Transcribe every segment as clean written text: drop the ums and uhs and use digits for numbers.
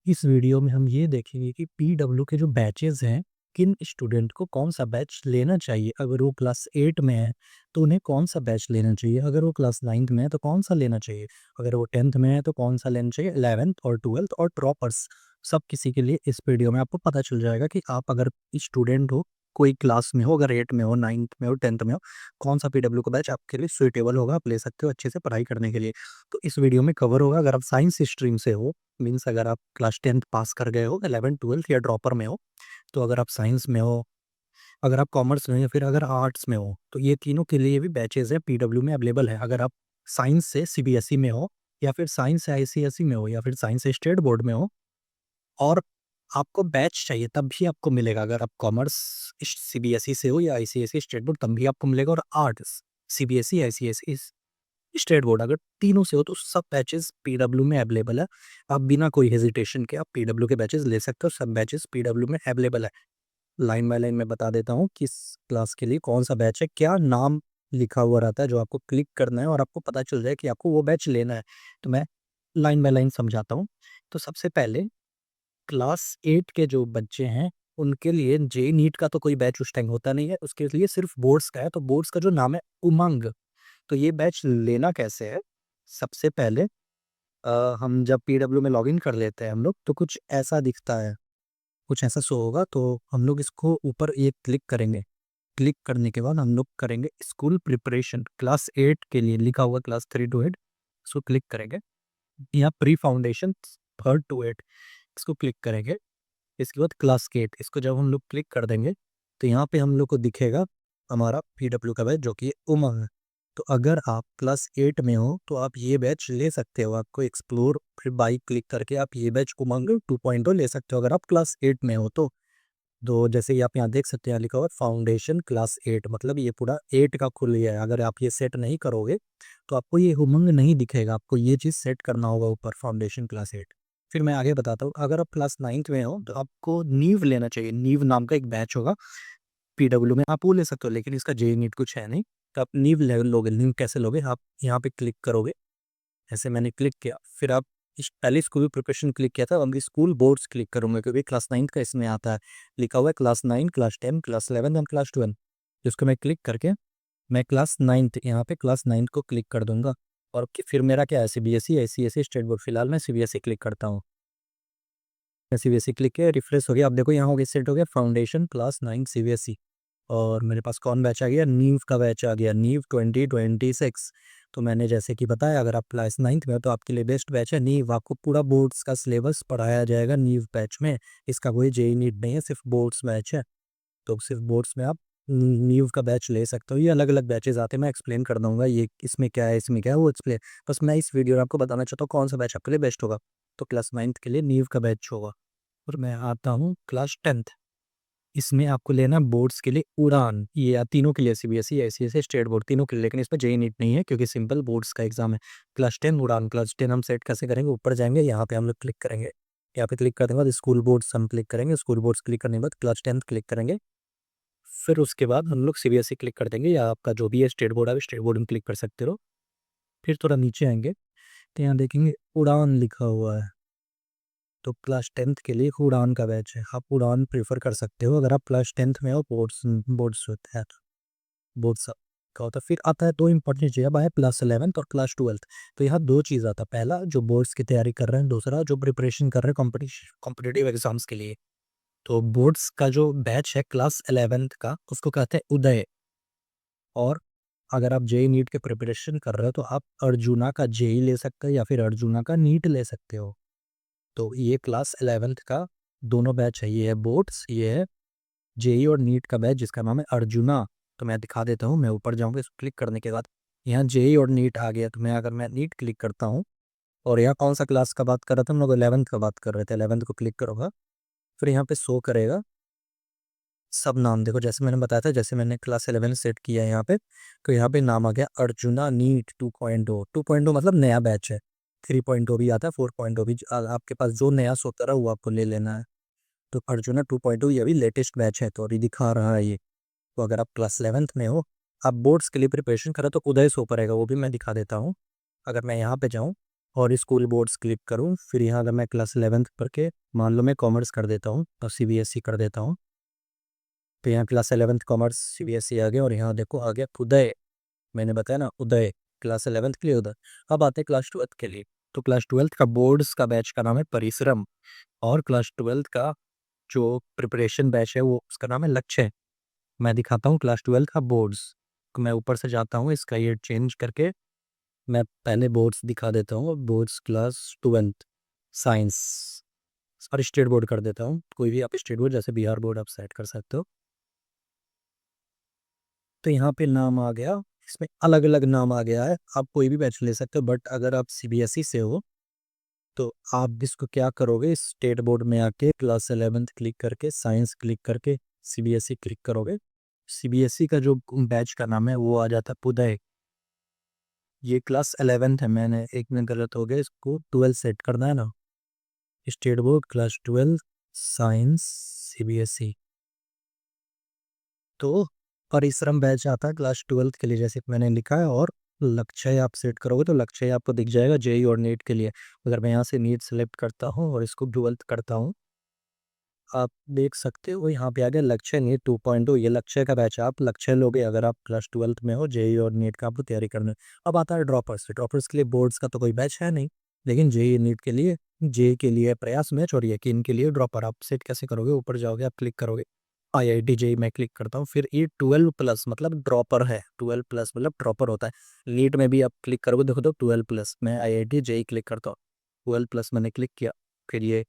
इस वीडियो में हम ये देखेंगे कि पीडब्ल्यू के जो बैचेज़ हैं, किन स्टूडेंट को कौन-सा बैच लेना चाहिए। अगर वो क्लास 8 में है, तो उन्हें कौन-सा बैच लेना चाहिए। अगर वो क्लास 9th में है, तो कौन-सा लेना चाहिए। अगर वो 10th में है, तो कौन-सा लेना चाहिए। 11th और 12th और ड्रॉपर्स, सब किसी के लिए इस वीडियो में आपको पता चल जाएगा कि आप अगर स्टूडेंट हो, कोई क्लास में हो, अगर 8 में हो, 9th में हो, 10th में हो, कौन-सा पीडब्ल्यू का बैच आपके लिए सूटेबल होगा, आप ले सकते हो अच्छे से पढ़ाई करने के लिए। तो इस वीडियो में कवर होगा। अगर आप साइंस स्ट्रीम से हो, मीन्स अगर आप क्लास 10th पास कर गए हो, 11th-12th या ड्रॉपर में हो, तो अगर आप साइंस में हो, अगर आप कॉमर्स में हो या फिर अगर आर्ट्स में हो, तो ये तीनों के लिए भी बैचेज़ हैं, पीडब्ल्यू में अवेलेबल है। अगर आप साइंस से सीबीएसई में हो या फिर साइंस से आईसीएसई में हो या फिर साइंस से स्टेट बोर्ड में हो और आपको बैच चाहिए, तब भी आपको मिलेगा। अगर आप कॉमर्स सीबीएसई से हो या आईसीएसई स्टेट बोर्ड, तब भी आपको मिलेगा। और arts CBSE, ICSE state board, अगर तीनों से हो, तो सब बैचेस पीडब्ल्यू में अवेलेबल है। आप बिना कोई हेजिटेशन के आप पीडब्ल्यू के बैचेस ले सकते हो। सब बैचेस पीडब्ल्यू में अवेलेबल है। लाइन बाय लाइन मैं बता देता हूँ किस क्लास के लिए कौन सा बैच है, क्या नाम लिखा हुआ रहता है जो आपको क्लिक करना है और आपको पता चल जाए कि आपको वो बैच लेना है। तो मैं लाइन बाय लाइन समझाता हूँ। तो सबसे पहले क्लास 8 के जो बच्चे हैं, उनके लिए जे नीट का तो कोई बैच उस टाइम होता नहीं है, उसके लिए सिर्फ बोर्ड्स का है। तो बोर्ड्स का जो नाम है उमंग। तो ये बैच लेना कैसे है? सबसे पहले हम जब पीडब्ल्यू में लॉगिन कर लेते हैं हम लोग, तो कुछ ऐसा दिखता है, कुछ ऐसा शो होगा। तो हम लोग इसको ऊपर ये क्लिक करेंगे। क्लिक करने के बाद हम लोग करेंगे स्कूल प्रिपरेशन, क्लास 8 के लिए लिखा हुआ क्लास 3 टू 8, इसको क्लिक करेंगे। यहाँ प्री फाउंडेशन 3rd टू 8, इसको क्लिक करेंगे। इसके बाद क्लास के 8, इसको जब हम लोग क्लिक कर देंगे, तो यहाँ पे हम लोग को दिखेगा हमारा पीडब्ल्यू का बैच, जो कि उमंग है। तो अगर आप क्लास 8 में हो, तो आप ये बैच ले सकते हो। आपको एक्सप्लोर फिर बाई क्लिक करके आप ये बैच उमंग 2.0 ले सकते हो, अगर आप क्लास 8 में हो तो। जैसे कि आप यहाँ देख सकते हैं, यहाँ लिखा हुआ है फाउंडेशन क्लास 8, मतलब ये पूरा 8 का खुल गया है। अगर आप ये सेट नहीं करोगे, तो आपको ये उमंग नहीं दिखेगा। आपको ये चीज़ सेट करना होगा ऊपर, फाउंडेशन क्लास 8। फिर मैं आगे बताता हूँ। अगर आप क्लास 9th में हो, तो आपको नीव लेना चाहिए। नीव नाम का एक बैच होगा पीडब्ल्यू में, आप वो ले सकते हो, लेकिन इसका जे नीट कुछ है नहीं। तो आप नीव ले लोगे। नीव कैसे लोगे? आप यहाँ पे क्लिक करोगे, ऐसे मैंने क्लिक किया। फिर आप पहले स्कूल प्रिपरेशन क्लिक किया था, अब मैं स्कूल बोर्ड्स क्लिक करूंगा, क्योंकि क्लास 9th का इसमें आता है। लिखा हुआ है class 9, class 10, class 11 and class 12। जिसको मैं क्लिक करके मैं क्लास 9th, यहाँ पे क्लास 9th को क्लिक कर दूंगा। और फिर मेरा क्या है, सीबीएसई, आईसीएसई, स्टेट बोर्ड। फिलहाल मैं सीबीएसई क्लिक करता हूँ। सीबीएसई क्लिक किया, रिफ्रेश हो गया। अब देखो यहाँ हो गया, सेट हो गया फाउंडेशन क्लास 9 सीबीएसई। और मेरे पास कौन बैच आ गया? नीव का बैच आ गया, नीव 2026। तो मैंने जैसे कि बताया, अगर आप क्लास 9th में हो, तो आपके लिए बेस्ट बैच है नीव। आपको पूरा बोर्ड्स का सिलेबस पढ़ाया जाएगा नीव बैच में। इसका कोई जेई नीट नहीं है, सिर्फ बोर्ड्स बैच है। तो सिर्फ बोर्ड्स में आप नीव का बैच ले सकते हो। ये अलग अलग बैचेज आते हैं, मैं एक्सप्लेन कर दूंगा ये इसमें क्या है, इसमें क्या है, वो एक्सप्लेन। बस मैं इस वीडियो में आपको बताना चाहता हूँ कौन सा बैच आपके लिए बेस्ट होगा। तो क्लास 9th के लिए नीव का बैच होगा। और मैं आता हूँ क्लास 10th। इसमें आपको लेना बोर्ड्स के लिए उड़ान। ये तीनों के लिए, सीबीएसई, आईसीएसई, स्टेट बोर्ड, तीनों के लिए। लेकिन इसमें जेईई नीट नहीं है, क्योंकि सिंपल बोर्ड्स का एग्जाम है। क्लास 10 उड़ान। क्लास 10 हम सेट कैसे करेंगे? ऊपर जाएंगे, यहाँ पे हम लोग क्लिक करेंगे। यहाँ पे क्लिक करने के बाद स्कूल बोर्ड्स हम क्लिक करेंगे। स्कूल बोर्ड्स क्लिक करने के बाद क्लास 10 क्लिक करेंगे। फिर उसके बाद हम लोग सीबीएसई क्लिक कर देंगे, या आपका जो भी है स्टेट बोर्ड है, स्टेट बोर्ड में क्लिक कर सकते हो। फिर थोड़ा नीचे आएंगे, तो यहाँ देखेंगे उड़ान लिखा हुआ है। तो क्लास 10th के लिए उड़ान का बैच है। आप उड़ान प्रेफर कर सकते हो अगर आप क्लास 10th में हो। बोर्ड्स बोर्ड्स होता है, बोर्ड्स का होता है। फिर आता है दो इंपॉर्टेंट चीज़, अब है क्लास 11th और क्लास 12th। तो यहाँ दो चीज़ आता है, पहला जो बोर्ड्स की तैयारी कर रहे हैं, दूसरा जो प्रिपरेशन कर रहे हैं कॉम्पिटिटिव एग्जाम्स के लिए। तो बोर्ड्स का जो बैच है क्लास 11th का, उसको कहते हैं उदय। और अगर आप जेई नीट के प्रिपरेशन कर रहे हो, तो आप अर्जुना का जेई ले सकते हो या फिर अर्जुना का नीट ले सकते हो। तो ये क्लास 11th का दोनों बैच है। ये है बोर्ड्स, ये है जेई और नीट का बैच, जिसका नाम है अर्जुना। तो मैं दिखा देता हूँ। मैं ऊपर जाऊँगा, इसको क्लिक करने के बाद यहाँ जेई और नीट आ गया। तो मैं नीट क्लिक करता हूँ, और यहाँ कौन सा क्लास का बात कर रहा था हम लोग? 11th का बात कर रहे थे। 11th को क्लिक करूँगा, फिर यहाँ पे शो करेगा सब नाम। देखो जैसे मैंने बताया था, जैसे मैंने क्लास 11 सेट किया है यहाँ पे, तो यहाँ पे नाम आ गया अर्जुना नीट 2.0। 2.0 मतलब नया बैच है। 3.0 भी आता है, 4.0 भी। आपके पास जो नया सोता रहा, वो आपको ले लेना है। तो अर्जुना 2.0 ये अभी लेटेस्ट बैच है, तो अभी दिखा रहा है ये। तो अगर आप क्लास 11th में हो, आप बोर्ड्स के लिए प्रिपरेशन करें, तो उदय शो करेगा, वो भी मैं दिखा देता हूँ। अगर मैं यहाँ पे जाऊँ, और स्कूल बोर्ड्स क्लिक करूँ, फिर यहाँ अगर मैं क्लास 11th पढ़ के मान लो मैं कॉमर्स कर देता हूँ और सीबीएसई कर देता हूँ, तो यहाँ क्लास 11th कॉमर्स सीबीएसई आ गया और यहाँ देखो आ गया उदय। मैंने बताया ना उदय, क्लास 11th के लिए उदय। अब आते हैं क्लास 12th के लिए। तो क्लास 12th का बोर्ड्स का बैच का नाम है परिश्रम, और क्लास 12th का जो प्रिपरेशन बैच है वो उसका नाम है लक्ष्य। मैं दिखाता हूँ क्लास 12th का बोर्ड्स। तो मैं ऊपर से जाता हूँ, इसका ये चेंज करके मैं पहले बोर्ड्स दिखा देता हूँ। बोर्ड्स क्लास 12th साइंस और स्टेट बोर्ड कर देता हूँ, कोई भी आप स्टेट बोर्ड जैसे बिहार बोर्ड आप सेट कर सकते हो। तो यहाँ पे नाम आ गया, इसमें अलग अलग नाम आ गया है, आप कोई भी बैच ले सकते हो। बट अगर आप सीबीएसई से हो तो आप इसको क्या करोगे, स्टेट बोर्ड में आके क्लास 11th क्लिक करके साइंस क्लिक करके सीबीएसई क्लिक करोगे। सीबीएसई का जो बैच का नाम है वो आ जाता है उदय। ये क्लास 11th है, मैंने एक में गलत हो गया, इसको 12 सेट करना है ना। State board class 12 science CBSE. तो परिश्रम बैच आता है क्लास 12th के लिए जैसे कि मैंने लिखा है, और लक्ष्य आप सेट करोगे तो लक्ष्य आपको दिख जाएगा जेई और नीट के लिए। अगर मैं यहाँ से नीट सेलेक्ट करता हूँ और इसको 12th करता हूँ, आप देख सकते हो यहाँ पे आ गया लक्ष्य नीट 2.0। ये लक्ष्य का बैच है, आप लक्ष्य लोगे अगर आप क्लास 12th में हो, जेई और नीट का आपको तैयारी करना है। अब आता है ड्रॉपर्स। ड्रॉपर्स के लिए बोर्ड्स का तो कोई बैच है नहीं, लेकिन जेई नीट के लिए, जेई के लिए प्रयास मैच और यकीन के लिए ड्रॉपर। आप सेट कैसे करोगे, ऊपर जाओगे आप क्लिक करोगे आईआईटी जेई मैं क्लिक करता हूँ, फिर ये 12+ मतलब ड्रॉपर है, 12+ मतलब ड्रॉपर होता है। नीट में भी आप क्लिक करोगे देखो तो 12+, मैं आईआईटी जेई क्लिक करता हूँ, 12+ मैंने क्लिक किया, फिर ये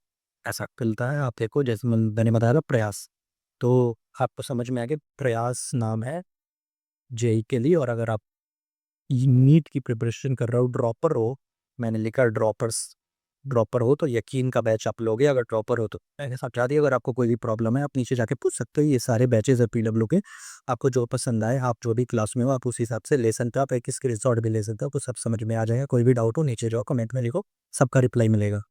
ऐसा खुलता है। आप देखो जैसे मैंने बताया था प्रयास, तो आपको समझ में आ गया प्रयास नाम है जेई के लिए। और अगर आप नीट की प्रिपरेशन कर रहे हो, ड्रॉपर हो, मैंने लिखा ड्रॉपर्स, ड्रॉपर हो तो यकीन का बैच आप लोगे। अगर ड्रॉपर हो तो मैंने समझा दिया। अगर आपको कोई भी प्रॉब्लम है आप नीचे जाके पूछ सकते हो, ये सारे बैचेज है पीडब्ल्यू के। आपको जो पसंद आए, आप जो भी क्लास में हो आप उस हिसाब से ले सकते हो, आप एक स्क्रीनशॉट भी ले सकते हो, आपको सब समझ में आ जाएगा। कोई भी डाउट हो नीचे जाओ कमेंट में लिखो, सबका रिप्लाई मिलेगा।